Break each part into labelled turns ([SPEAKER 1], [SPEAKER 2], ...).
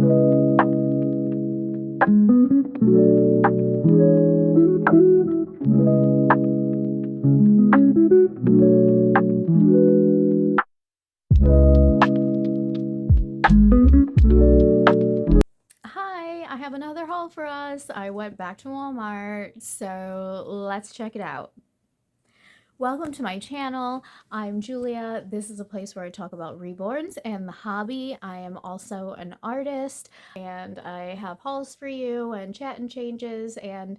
[SPEAKER 1] Hi, I have another haul for us. I went back to Walmart, so let's check it out. Welcome to my channel. I'm Julia. This is a place where I talk about reborns and the hobby. I am also an artist, and I have hauls for you and chat and changes, and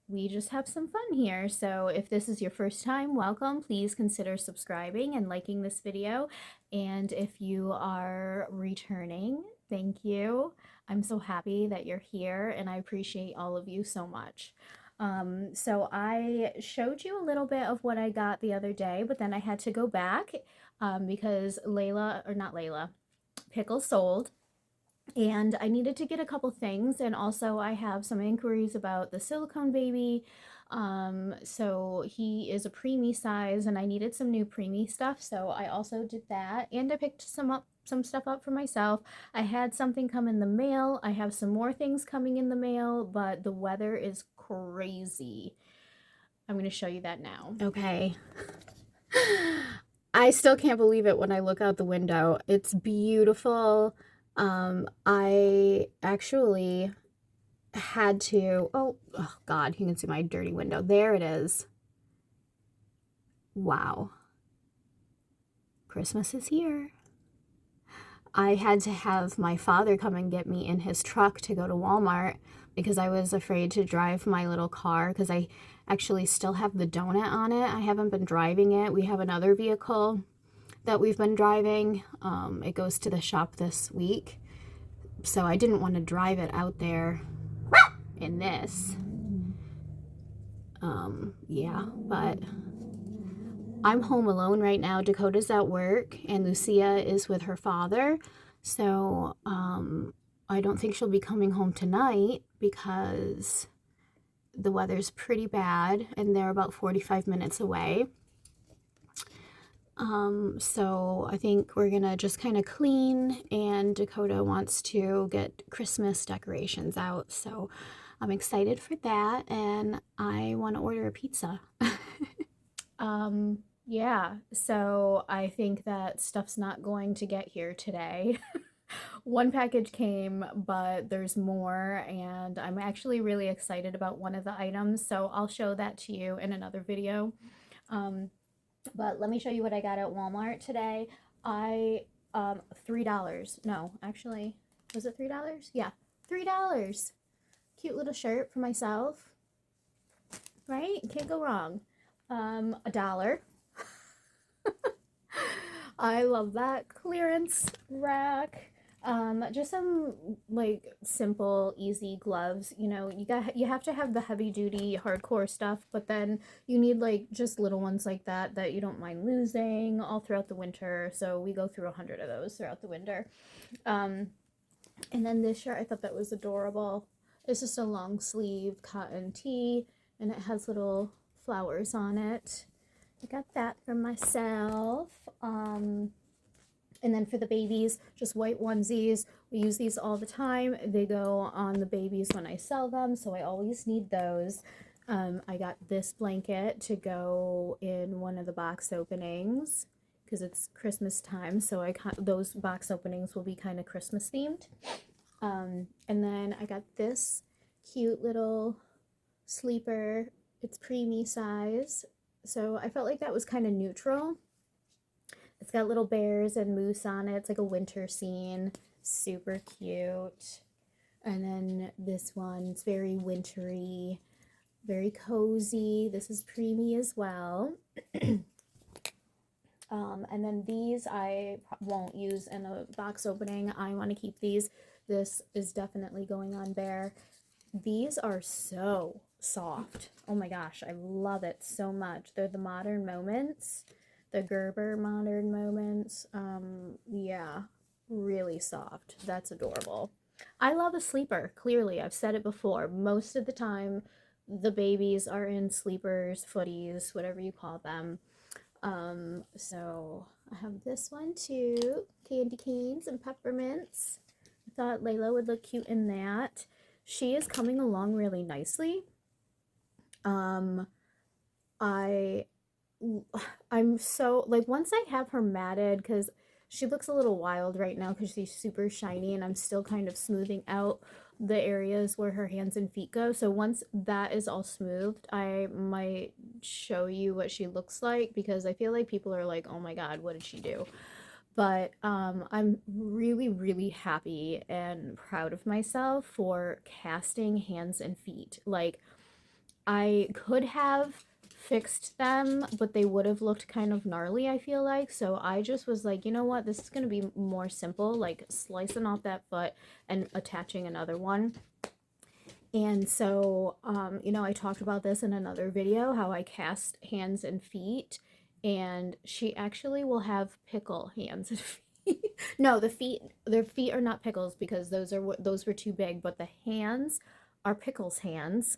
[SPEAKER 1] we just have some fun here. So if this is your first time, welcome. Please consider subscribing and liking this video. And if you are returning, thank you. I'm so happy that you're here, and I appreciate all of you so much. So I showed you a little bit of what I got the other day, but then I had to go back because Pickle sold, and I needed to get a couple things, and also I have some inquiries about the silicone baby. So he is a preemie size, and I needed some new preemie stuff, so I also did that, and I picked some stuff up for myself. I had something come in the mail. I have some more things coming in the mail, but the weather is crazy. I'm going to show you that now. Okay. I still can't believe it when I look out the window. It's beautiful. I actually had to, oh God, you can see my dirty window. There it is. Wow. Christmas is here. I had to have my father come and get me in his truck to go to Walmart because I was afraid to drive my little car because I actually still have the donut on it. I haven't been driving it. We have another vehicle that we've been driving. It goes to the shop this week. So I didn't want to drive it out there in this. Yeah, but I'm home alone right now. Dakota's at work and Lucia is with her father. So I don't think she'll be coming home tonight because the weather's pretty bad and they're about 45 minutes away. So I think we're gonna just kind of clean, and Dakota wants to get Christmas decorations out. So I'm excited for that, and I want to order a pizza. Yeah, so I think that stuff's not going to get here today. One package came, but there's more, and I'm actually really excited about one of the items, so I'll show that to you in another video. But let me show you what I got at Walmart today. $3. No, actually, was it $3? Yeah, $3. Cute little shirt for myself, right? Can't go wrong. $1. I love that clearance rack. Just some like simple, easy gloves. You know, you have to have the heavy duty, hardcore stuff, but then you need like just little ones like that you don't mind losing all throughout the winter. So we go through 100 of those throughout the winter. And then this shirt, I thought that was adorable. It's just a long sleeve cotton tee, and it has little flowers on it. I got that for myself. And then for the babies, just white onesies. We use these all the time. They go on the babies when I sell them, so I always need those. I got this blanket to go in one of the box openings because it's Christmas time, so those box openings will be kind of Christmas themed. And then I got this cute little sleeper. It's preemie size, so I felt like that was kind of neutral. It's got little bears and moose on it. It's like a winter scene. Super cute. And then this one's very wintry, very cozy. This is preemie as well. And then these I won't use in a box opening. I want to keep these. This is definitely going on bare. These are so soft. Oh my gosh, I love it so much. They're the Modern Moments. The Gerber Modern Moments. Yeah, really soft. That's adorable. I love a sleeper, clearly. I've said it before. Most of the time, the babies are in sleepers, footies, whatever you call them. So I have this one too. Candy canes and peppermints. I thought Layla would look cute in that. She is coming along really nicely. I I'm so like once I have her matted, because she looks a little wild right now because she's super shiny and I'm still kind of smoothing out the areas where her hands and feet go. So once that is all smoothed, I might show you what she looks like, because I feel like people are like, oh my god, what did she do? But I'm really, really happy and proud of myself for casting hands and feet. Like, I could have fixed them, but they would have looked kind of gnarly, I feel like. So I just was like, you know what? This is going to be more simple, like slicing off that foot and attaching another one. And so, I talked about this in another video, how I cast hands and feet, and she actually will have pickle hands and feet. No, their feet are not pickles because those were too big, but the hands are pickles hands,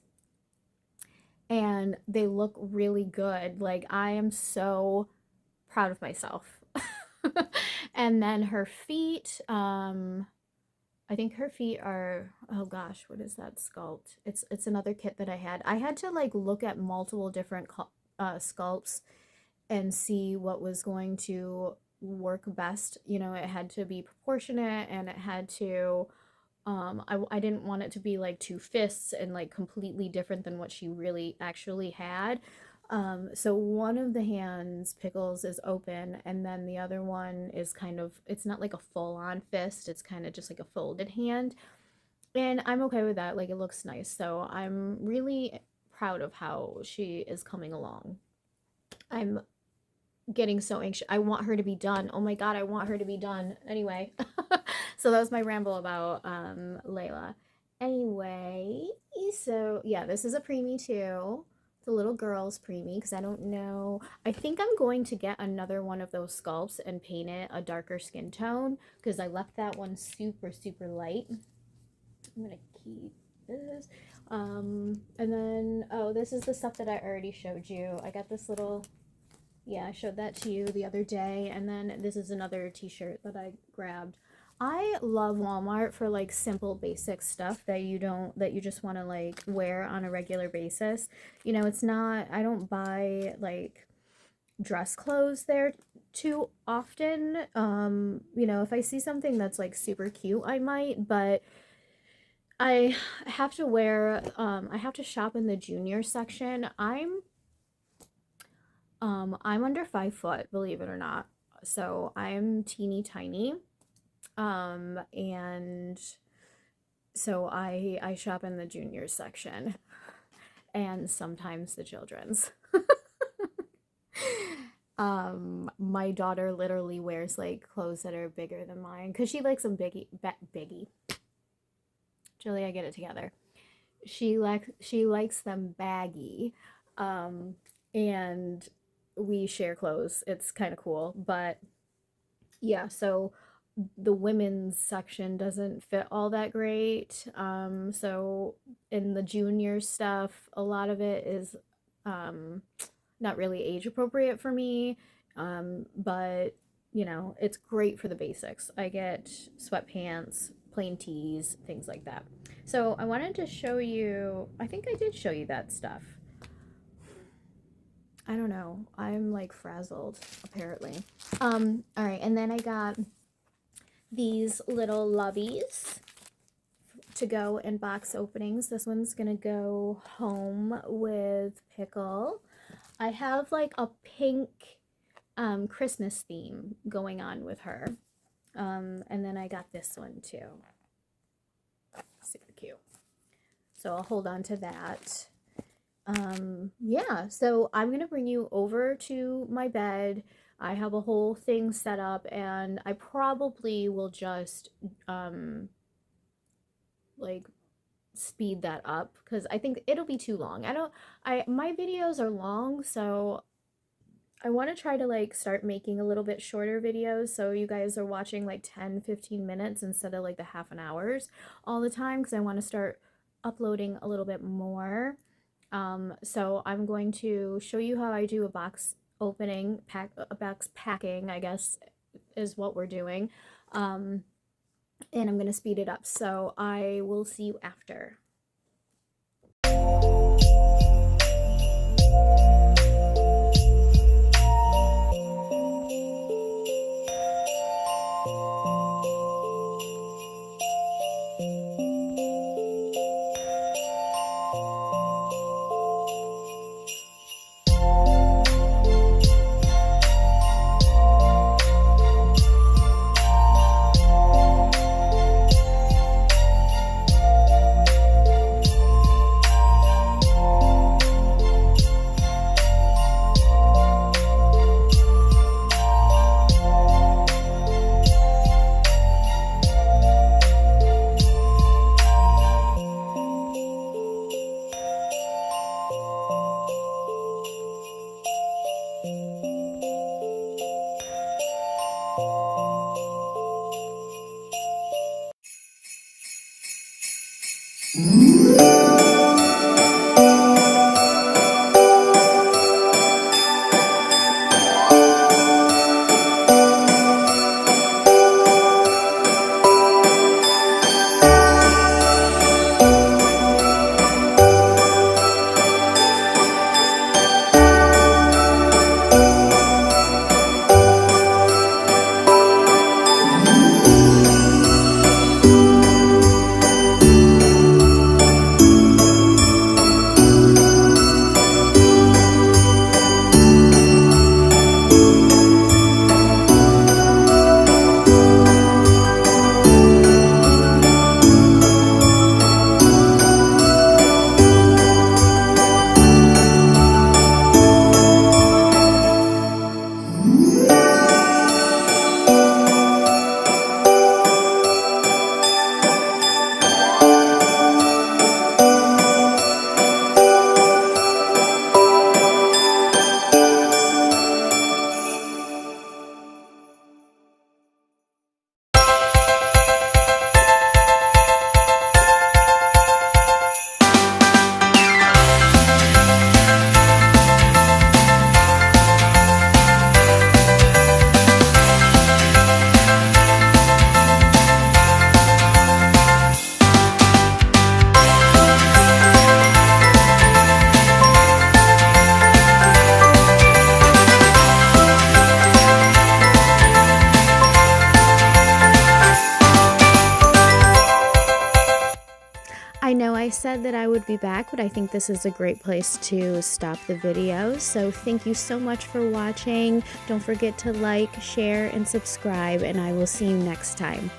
[SPEAKER 1] and they look really good. Like, I am so proud of myself. And then her feet, I think her feet are, oh gosh, what is that sculpt? It's another kit that I had. I had to like look at multiple different sculpts and see what was going to work best. It had to be proportionate, and it had to I didn't want it to be like two fists and like completely different than what she really actually had. So one of the hands, Pickles, is open, and then the other one is kind of, it's not like a full-on fist, it's kind of just like a folded hand. And I'm okay with that. Like, it looks nice. So I'm really proud of how she is coming along. I'm getting so anxious. I want her to be done. Oh my god, I want her to be done. Anyway, so that was my ramble about Layla. Anyway, so yeah, this is a preemie too. The little girl's preemie, because I don't know. I think I'm going to get another one of those sculpts and paint it a darker skin tone, because I left that one super, super light. I'm gonna keep this. And then, oh, this is the stuff that I already showed you. I got this little, yeah, I showed that to you the other day. And then this is another t-shirt that I grabbed. I love Walmart for like simple basic stuff that you just want to like wear on a regular basis. It's not, I don't buy like dress clothes there too often. If I see something that's like super cute, I might, but I have to I have to shop in the junior section. I'm under 5 foot, believe it or not. So I'm teeny tiny. And so I shop in the junior section and sometimes the children's. My daughter literally wears like clothes that are bigger than mine because she likes them biggie. Julia, get it together. She likes them baggy. And we share clothes. It's kind of cool, but yeah, so the women's section doesn't fit all that great. So in the junior stuff, a lot of it is not really age appropriate for me. But it's great for the basics. I get sweatpants, plain tees, things like that. So I wanted to show you, I think I did show you that stuff. I don't know. I'm like frazzled, apparently. All right, and then I got these little loveys to go in box openings. This one's gonna go home with Pickle. I have like a pink Christmas theme going on with her. And then I got this one too. Super cute. So I'll hold on to that. Yeah, so I'm gonna bring you over to my bed. I have a whole thing set up, and I probably will just like speed that up because I think it'll be too long. My videos are long, so I want to try to like start making a little bit shorter videos so you guys are watching like 10-15 minutes instead of like the half an hours all the time, because I want to start uploading a little bit more. So I'm going to show you how I do a box opening, a box packing, I guess is what we're doing. and I'm going to speed it up. So I will see you after. I know I said that I would be back, but I think this is a great place to stop the video. So thank you so much for watching. Don't forget to like, share, and subscribe, and I will see you next time.